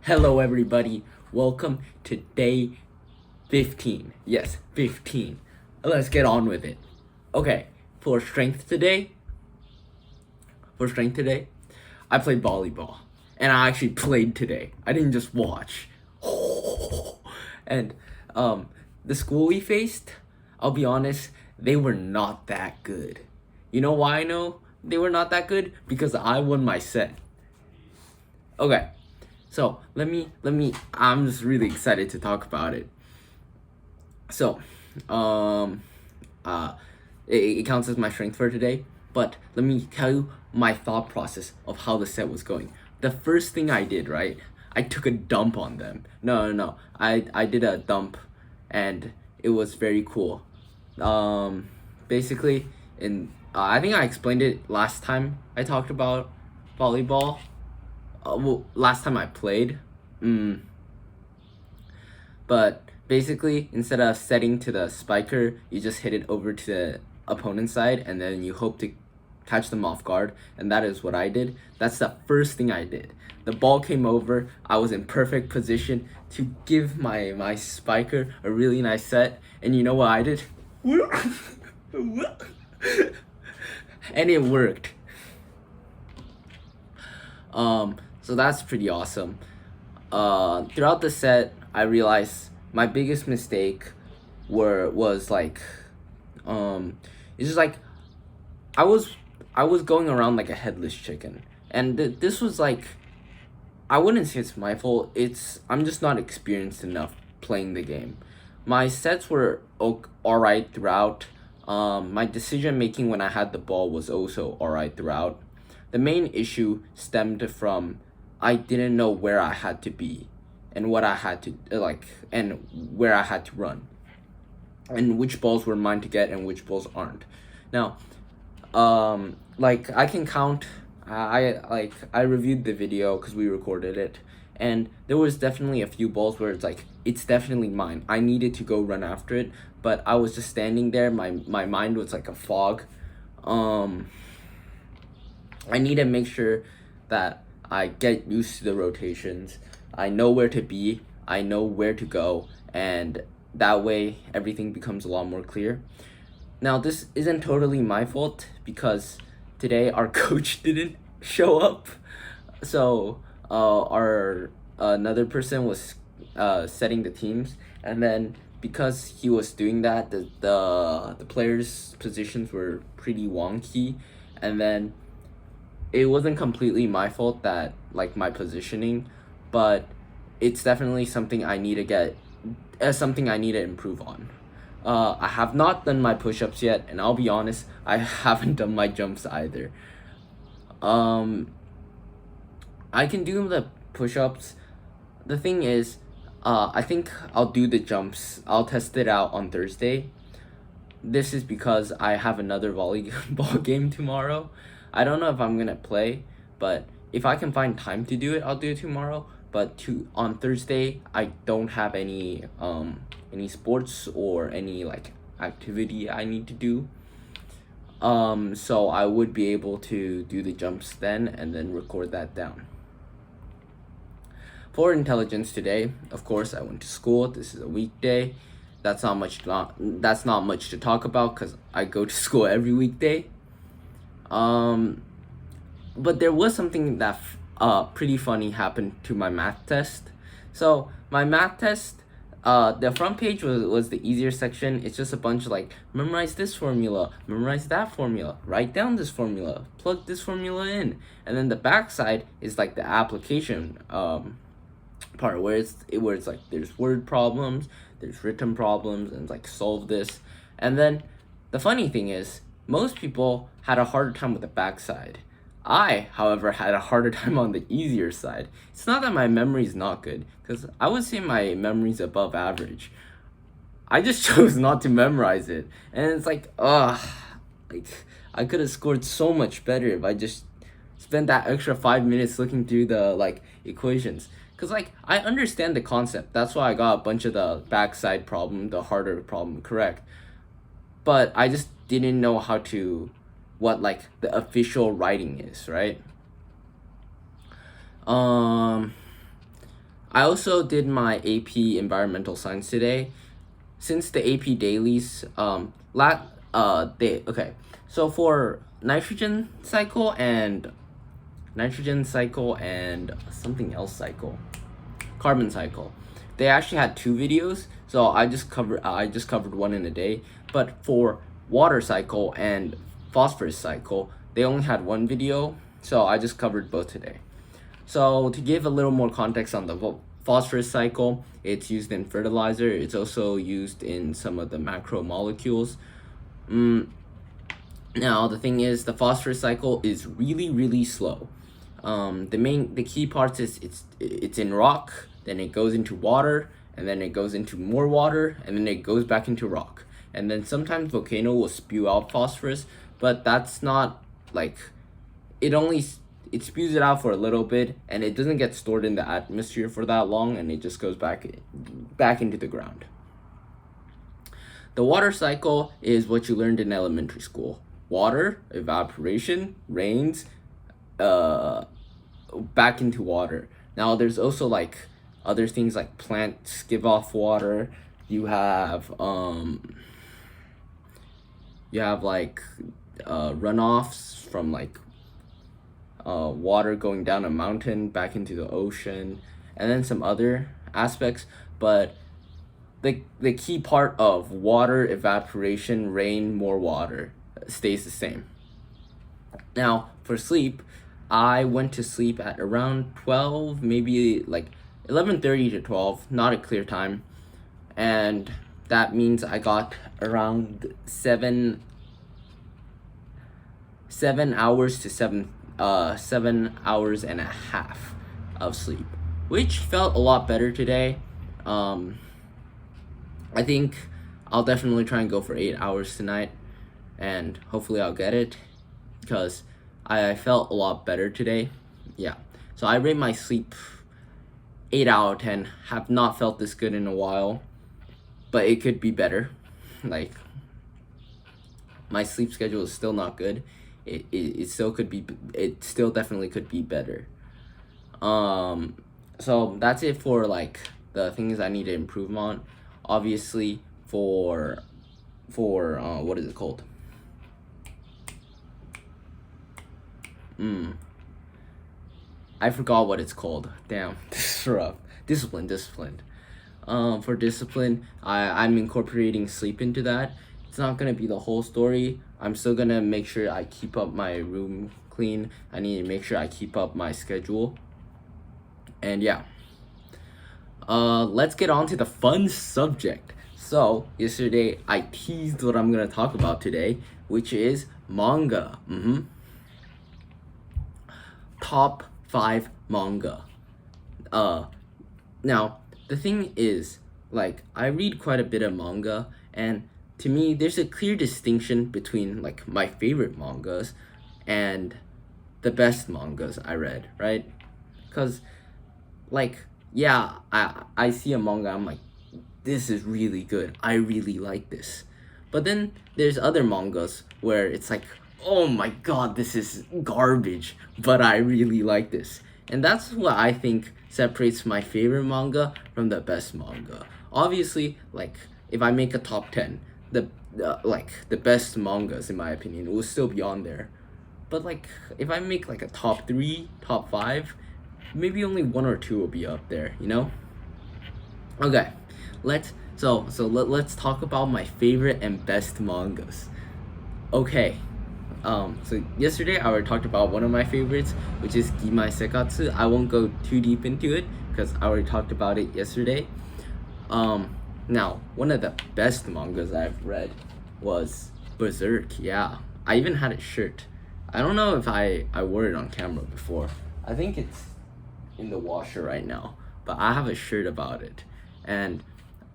Hello, everybody. Welcome to day 15. Yes, 15. Let's get on with it. Okay, for strength today, I played volleyball. And I actually played today. I didn't just watch. And the school we faced, I'll be honest, they were not that good. You know why I know they were not that good? Because I won my set. Okay, so let me. I'm just really excited to talk about it. So, um, uh, it counts as my strength for today. But let me tell you my thought process of how the set was going. The first thing I did, right? I took a dump on them. No. I did a dump, and it was very cool. Basically, in I think I explained it last time I talked about volleyball. Well, last time I played. But basically, instead of setting to the spiker, you just hit it over to the opponent's side, and then you hope to catch them off guard. And that is what I did. That's the first thing I did. The ball came over. I was in perfect position to give my spiker a really nice set. And you know what I did? And it worked. So that's pretty awesome. Throughout the set, I realized my biggest mistake was like, it's just like I was going around like a headless chicken, and this was like, I wouldn't say it's my fault. I'm just not experienced enough playing the game. My sets were alright throughout. My decision making when I had the ball was also alright throughout. The main issue stemmed from I didn't know where I had to be and what I had to and where I had to run and which balls were mine to get and which balls aren't. Now, like I can count. I reviewed the video because we recorded it, and there was definitely a few balls where it's like it's definitely mine. I needed to go run after it, but I was just standing there. My mind was like a fog. I need to make sure that I get used to the rotations. I know where to be, I know where to go, and that way everything becomes a lot more clear. Now, this isn't totally my fault because today our coach didn't show up. So, our another person was setting the teams, and then because he was doing that, the players' positions were pretty wonky, and then it wasn't completely my fault that like my positioning, but it's definitely something I need to something I need to improve on. I have not done my push-ups yet, and I'll be honest, I haven't done my jumps either. Um, I can do the push-ups. The thing is, I think I'll do the jumps. I'll test it out on Thursday. This is because I have another volleyball game tomorrow. I don't know if I'm gonna play, but if I can find time to do it, I'll do it tomorrow. But on Thursday, I don't have any sports or any like activity I need to do. So I would be able to do the jumps then and then record that down. For intelligence today, of course, I went to school. This is a weekday. That's not much to talk about because I go to school every weekday. But there was something that pretty funny happened to my math test. So my math test, the front page was the easier section. It's just a bunch of like memorize this formula, memorize that formula, write down this formula, plug this formula in, and then the back side is like the application part where it's like there's word problems, there's written problems, and like solve this. And then the funny thing is most people had a harder time with the back side. I, however, had a harder time on the easier side. It's not that my memory is not good, because I would say my memory's above average. I just chose not to memorize it. And it's like, like, I could have scored so much better if I just spent that extra 5 minutes looking through the, like, equations. Because, like, I understand the concept. That's why I got a bunch of the backside problem, the harder problem, correct. But I just didn't know what like the official writing is, right? I also did my AP Environmental Science today. Since the AP dailies, so for nitrogen cycle and something else cycle, carbon cycle, they actually had two videos. So I just covered one in a day. But for water cycle and phosphorus cycle, they only had one video. So I just covered both today. So to give a little more context on the phosphorus cycle, it's used in fertilizer. It's also used in some of the macromolecules. Now the thing is, the phosphorus cycle is really slow. The key parts is it's in rock, then it goes into water, and then it goes into more water, and then it goes back into rock. And then sometimes volcano will spew out phosphorus, but that's not like it spews it out for a little bit, and it doesn't get stored in the atmosphere for that long, and it just goes back into the ground. The water cycle is what you learned in elementary school. Water, evaporation, rains, back into water. Now there's also like other things like plants give off water. You have like runoffs from like water going down a mountain back into the ocean, and then some other aspects. But the key part of water, evaporation, rain, more water stays the same. Now for sleep, I went to sleep at around 12, maybe like 11:30 to 12, not a clear time. And that means I got around 7 hours to 7 hours and a half of sleep, which felt a lot better today. I think I'll definitely try and go for 8 hours tonight, and hopefully I'll get it, because I felt a lot better today. Yeah, so I rate my sleep 8 out of 10. Have not felt this good in a while, but it could be better. Like, my sleep schedule is still not good. It still could be, it still definitely could be better. So that's it for like the things I need to improve on. Obviously for what is it called? I forgot what it's called. Damn, this is rough. Discipline. For discipline, I'm incorporating sleep into that. It's not gonna be the whole story. I'm still gonna make sure I keep up my room clean. I need to make sure I keep up my schedule. And yeah. Let's get on to the fun subject. So, yesterday I teased what I'm gonna talk about today, which is manga. Top 5 manga. Now, the thing is, like, I read quite a bit of manga, and to me, there's a clear distinction between, like, my favorite mangas and the best mangas I read, right? Because, like, yeah, I see a manga, I'm like, this is really good. I really like this. But then there's other mangas where it's like, oh my god, this is garbage, but I really like this. And that's what I think separates my favorite manga from the best manga. Obviously, like, if I make a top 10, the best mangas, in my opinion, will still be on there. But like, if I make like a top 3, top 5, maybe only 1 or 2 will be up there, you know? Okay, let's talk about my favorite and best mangas. Okay, so yesterday I already talked about one of my favorites, which is Gimai Sekatsu. I won't go too deep into it because I already talked about it yesterday. Now, one of the best mangas I've read was Berserk. Yeah, I even had a shirt. I don't know if I wore it on camera before. I think it's in the washer right now, but I have a shirt about it, and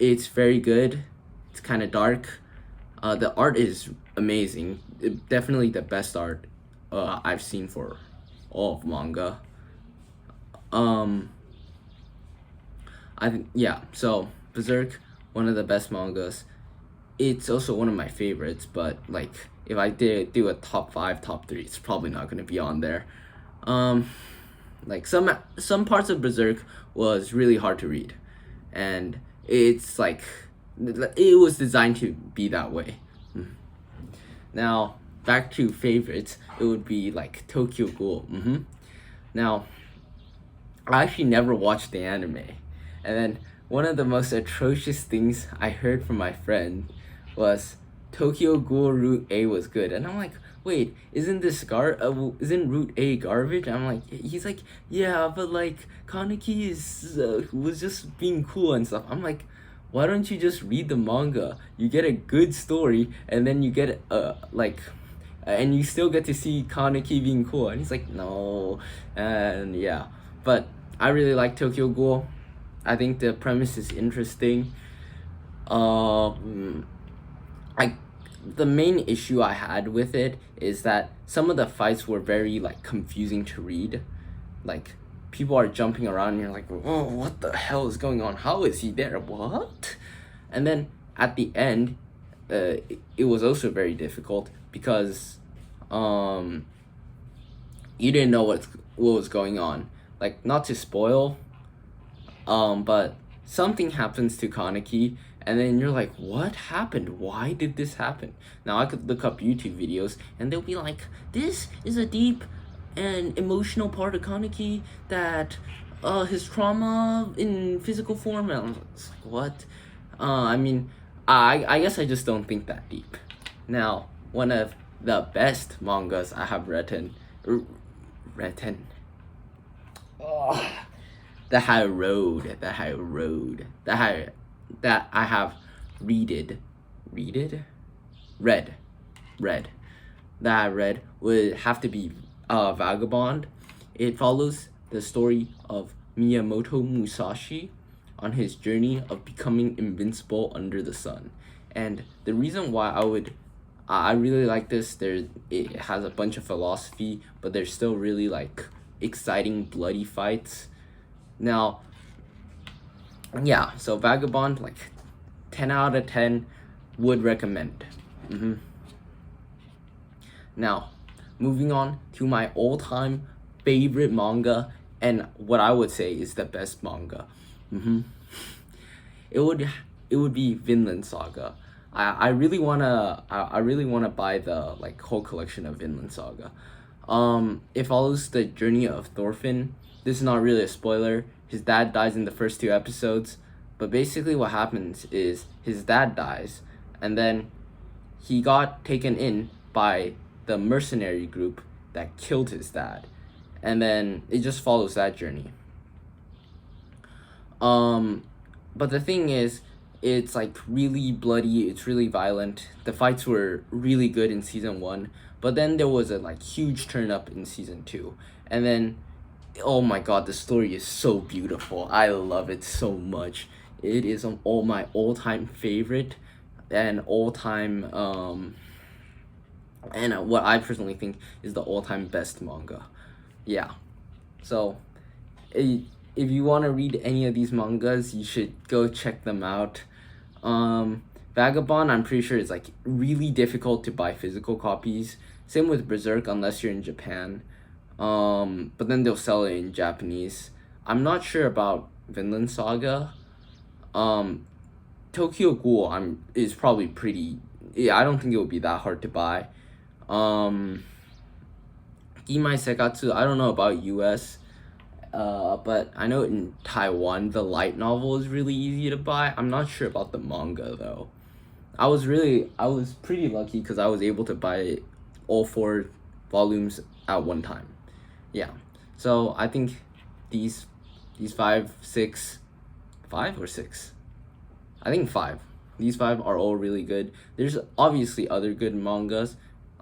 it's very good. It's kind of dark. The art is amazing. Definitely the best art I've seen for all of manga. So Berserk, one of the best mangas. It's also one of my favorites, but like, if I did do a top 5, top 3, it's probably not gonna be on there. Like some parts of Berserk was really hard to read, and it's like it was designed to be that way. Now back to favorites, it would be like Tokyo Ghoul. Now I actually never watched the anime, and then one of the most atrocious things I heard from my friend was Tokyo Ghoul Route A was good, and I'm like, wait, isn't Route A garbage? I'm like, he's like, yeah, but like Kaneki was just being cool and stuff. I'm like, why don't you just read the manga? You get a good story, and then you get and you still get to see Kaneki being cool. And he's like, no, and yeah, but I really like Tokyo Ghoul. I think the premise is interesting. I the main issue I had with it is that some of the fights were very like confusing to read. Like people are jumping around and you're like, oh, what the hell is going on? How is he there? What? And then at the end, it was also very difficult because you didn't know what was going on. Like, not to spoil, but something happens to Kaneki, and then you're like, what happened? Why did this happen? Now I could look up YouTube videos and they'll be like, this is a deep and emotional part of Kaneki that his trauma in physical form, and I was like, what? I mean, I guess I just don't think that deep. Now, one of the best mangas I have written that I wrote, that I have read, that I read would have to be Vagabond. It follows the story of Miyamoto Musashi on his journey of becoming invincible under the sun. And the reason why I really like this, it has a bunch of philosophy, but there's still really like exciting bloody fights. Now, yeah, so Vagabond, like 10 out of 10, would recommend. Now, moving on to my all-time favorite manga, and what I would say is the best manga. It would be Vinland Saga. I really wanna buy the like whole collection of Vinland Saga. It follows the journey of Thorfinn. This is not really a spoiler. His dad dies in the first 2 episodes, but basically what happens is his dad dies, and then he got taken in by the mercenary group that killed his dad, and then it just follows that journey. But the thing is, it's like really bloody, it's really violent. The fights were really good in season 1, but then there was a like huge turn up in season 2, and then oh my god, the story is so beautiful. I love it so much. It is my all-time favorite and all-time and what I personally think is the all-time best manga. Yeah. So if you want to read any of these mangas, you should go check them out. Vagabond, I'm pretty sure it's like really difficult to buy physical copies. Same with Berserk, unless you're in Japan. But then they'll sell it in Japanese. I'm not sure about Vinland Saga. Tokyo Ghoul is probably pretty. Yeah, I don't think it would be that hard to buy. Imai Sekatsu, I don't know about US. But I know in Taiwan the light novel is really easy to buy. I'm not sure about the manga though. I was pretty lucky because I was able to buy all 4 volumes at one time. Yeah. So I think these 5, 6, 5 or 6. I think 5. These 5 are all really good. There's obviously other good mangas.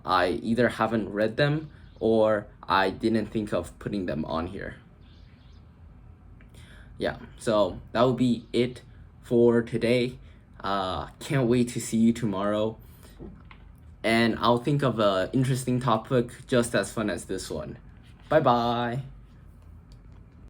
I either haven't read them or I didn't think of putting them on here. Yeah, so that will be it for today. Can't wait to see you tomorrow. And I'll think of an interesting topic just as fun as this one. Bye bye.